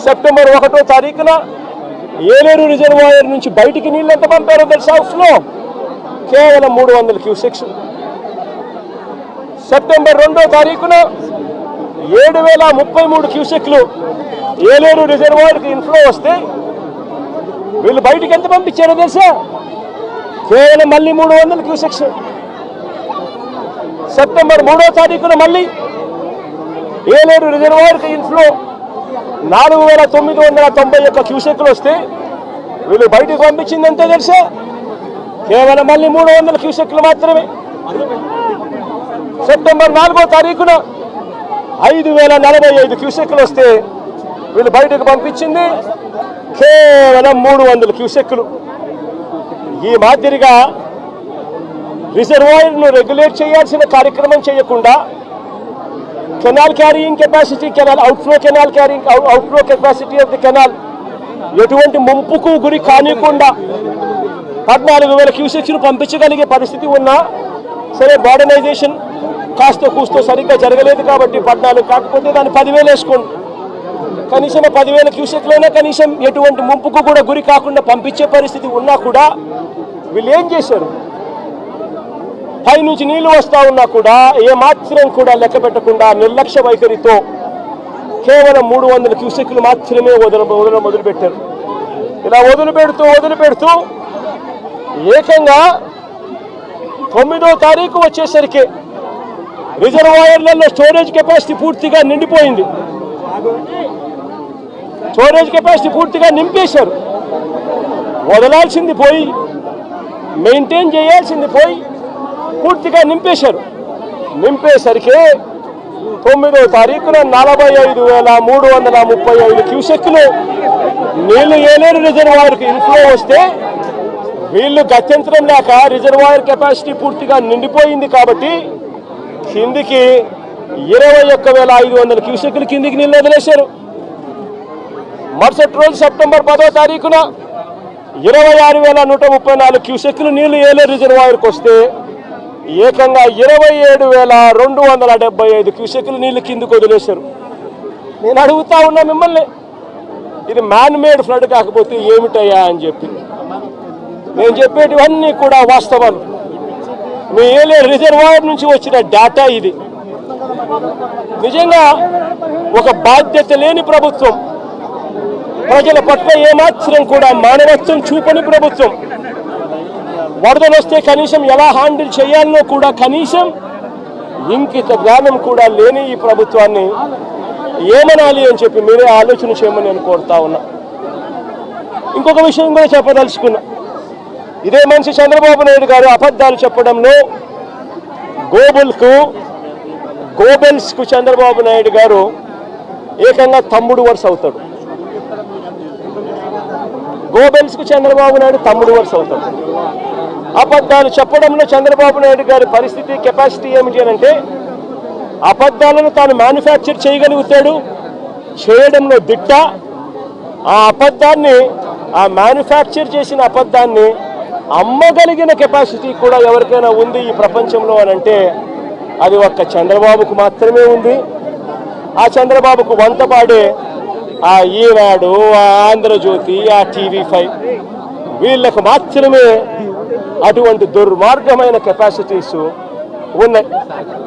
September 1వ తారీఖున Yeleru reservoir నుంచి బయటికి నీళ్ళు ఎంత పంపారో తెలుసా? ఫ్లో కేవలం 300 క్యూసెక్స్. సెప్టెంబర్ 2వ తారీఖున 7033 క్యూసెక్లు ఏలేరు రిజర్వాయర్కి ఇన్ఫ్లో వస్తే వీళ్ళు బయటికి ఎంత పంపించారో తెలుసా? కేవలం మళ్ళీ 300 క్యూసెక్స్. సెప్టెంబర్ 3వ తారీఖున మళ్ళీ ఏలేరు రిజర్వాయర్కి ఇన్ఫ్లో 4991 క్యూసెక్లు వస్తే వీళ్ళు బయటకు పంపించింది అంతే తెలుసా? కేవలం మళ్ళీ 300 క్యూసెక్లు మాత్రమే. సెప్టెంబర్ 4వ తారీఖున 5045 క్యూసెక్లు వస్తే వీళ్ళు బయటకు పంపించింది కేవలం 300 క్యూసెక్లు. ఈ మాదిరిగా రిజర్వాయర్ను రెగ్యులేట్ చేయాల్సిన కార్యక్రమం చేయకుండా canal carrying capacity, outflow capacity of the canal ఎటువంటి ముంపుకు గురి కానికుండా 14,000 క్యూసెక్స్ను పంపించగలిగే పరిస్థితి ఉన్నా సరే, మోడర్నైజేషన్ కాస్త కూస్తో సరిగ్గా జరగలేదు కాబట్టి 14 కాకపోతే దాన్ని 10,000 వేసుకోండి. కనీసం 10,000 క్యూసెక్లైనా కనీసం ఎటువంటి ముంపుకు కూడా గురి కాకుండా పంపించే పరిస్థితి ఉన్నా కూడా వీళ్ళు ఏం చేశారు? పై నుంచి నీళ్లు వస్తూ ఉన్నా కూడా ఏమాత్రం కూడా లెక్క పెట్టకుండా నిర్లక్ష్య వైఖరితో కేవలం 300 క్యూసెక్లు మాత్రమే మొదలుపెట్టారు. ఇలా వదిలిపెడుతూ ఏకంగా 9వ తారీఖు వచ్చేసరికి రిజర్వాయర్లలో స్టోరేజ్ కెపాసిటీ పూర్తిగా నిండిపోయింది. స్టోరేజ్ కెపాసిటీ పూర్తిగా నింపేశారు. వదలాల్సింది పోయి, మెయింటైన్ చేయాల్సింది పోయి పూర్తిగా నింపేశారు. నింపేసరికి 9వ తారీఖున 45,335 క్యూసెక్లు నీళ్లు ఏలేరు రిజర్వాయర్కి ఇన్ఫ్లో వస్తే వీళ్ళు గత్యంతరం లేక రిజర్వాయర్ కెపాసిటీ పూర్తిగా నిండిపోయింది కాబట్టి కిందికి 21,500 క్యూసెక్లు కిందికి నీళ్ళు వదిలేశారు. మరుసటి రోజు సెప్టెంబర్ 10వ తారీఖున 26,134 క్యూసెక్లు నీళ్లు ఏలేరు రిజర్వాయర్కి వస్తే ఏకంగా 27,275 క్యూసెక్లు నీళ్లు కిందికి వదిలేశారు. నేను అడుగుతా ఉన్నా మిమ్మల్ని, ఇది మ్యాన్ మేడ్ ఫ్లడ్ కాకపోతే ఏమిటయ్యా అని చెప్పి. నేను చెప్పేటివన్నీ కూడా వాస్తవాలు. మీ ఏలేరు రిజర్వాయర్ నుంచి వచ్చిన డేటా ఇది. నిజంగా ఒక బాధ్యత లేని ప్రభుత్వం, ప్రజల పట్ల ఏమాత్రం కూడా మానవత్వం చూపని ప్రభుత్వం, వరదలు వస్తే కనీసం ఎలా హ్యాండిల్ చేయాలనో కూడా కనీసం ఇంకిత జ్ఞానం కూడా లేని ఈ ప్రభుత్వాన్ని ఏమనాలి అని చెప్పి మీరే ఆలోచన చేయమని నేను కోరుతా ఉన్నా. ఇంకొక విషయం కూడా చెప్పదలుచుకున్నా. ఇదే మనిషి చంద్రబాబు నాయుడు గారు అబద్ధాలు చెప్పడంలో గోబెల్స్కు చంద్రబాబు నాయుడు గారు ఏకంగా తమ్ముడు వరుస అవుతాడు. గోబెల్స్కు చంద్రబాబు నాయుడు తమ్ముడు వరుస అవుతాడు. అబద్ధాలు చెప్పడంలో చంద్రబాబు నాయుడు గారి పరిస్థితి, కెపాసిటీ ఏమిటి అని అంటే అబద్ధాలను తాను మ్యానుఫ్యాక్చర్ చేయగలుగుతాడు, చేయడంలో దిట్ట. ఆ మ్యానుఫ్యాక్చర్ చేసిన అబద్ధాన్ని అమ్మగలిగిన కెపాసిటీ కూడా ఎవరికైనా ఉంది ఈ ప్రపంచంలో అని అంటే అది ఒక్క చంద్రబాబుకు మాత్రమే ఉంది. ఆ చంద్రబాబుకు వంతపాడే ఆ ఈనాడు, ఆ ఆంధ్రజ్యోతి, ఆ TV5 వీళ్ళకు మాత్రమే అటువంటి దుర్మార్గమైన కెపాసిటీస్ ఉన్నాయి.